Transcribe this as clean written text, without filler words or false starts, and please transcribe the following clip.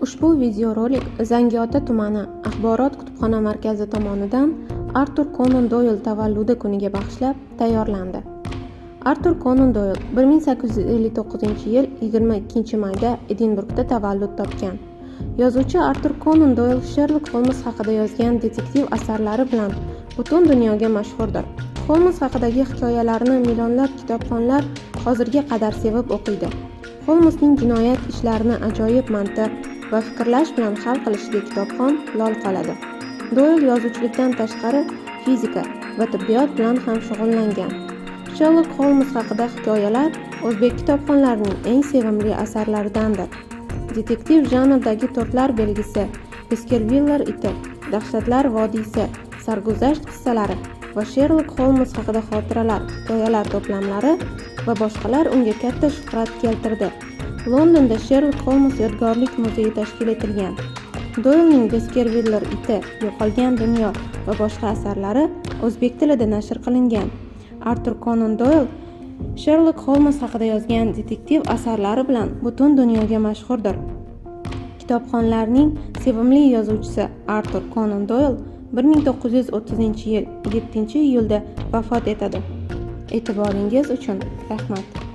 Ushbu videorolik Zangiota tumani axborot kutubxona markazi tomonidan Artur Konan Doyle tavalludi kuniga bag'ishlab tayyorlandi. Artur Konan Doyle 1859-yil 22-mayda Edinburgda tavallud topgan. Yozuvchi Artur Konan Doyle Sherlock Holmes haqida yozgan detektiv asarlari bilan butun dunyoga mashhurdir. Holmes haqidagi hikoyalarni millionlab kitobxonlar hozirga qadar sevib o'qiydi. Holmesning jinoyat ishlarini ajoyib mantiq va fikrlash bilan hal qilishiga kitobxon lol qoladi. Doyle yozuvchilikdan tashqari fizika va tibbiyot bilan ham shug'ullangan. Sherlock Holmes haqida hikoyalar o'zbek kitobxonlarining eng sevimli asarlaridandir. Detektiv janridagi To'rtlar belgisi, Baskerviller iti, Dahshatlar vodiysi, Sarguzasht qissalari va Sherlock Holmes haqida xotiralar, hikoyalar to'plamlari va boshqalar unga katta shuhrat keltirdi. Londonda Sherlock Holmes yodgorlik muzeyi tashkil etilgan. Doylening Baskerviller iti, Yo'qolgan dunyo va boshqa asarlari o'zbek tilida nashr qilingan. Artur Konan Doyle Sherlock Holmes haqida yozgan detektiv asarlari bilan butun dunyoga mashhurdir. Kitobxonlarning sevimli yozuvchisi Artur Konan Doyle 1930-yil 7-iyulda vafot etadi. E'tiboringiz uchun rahmat.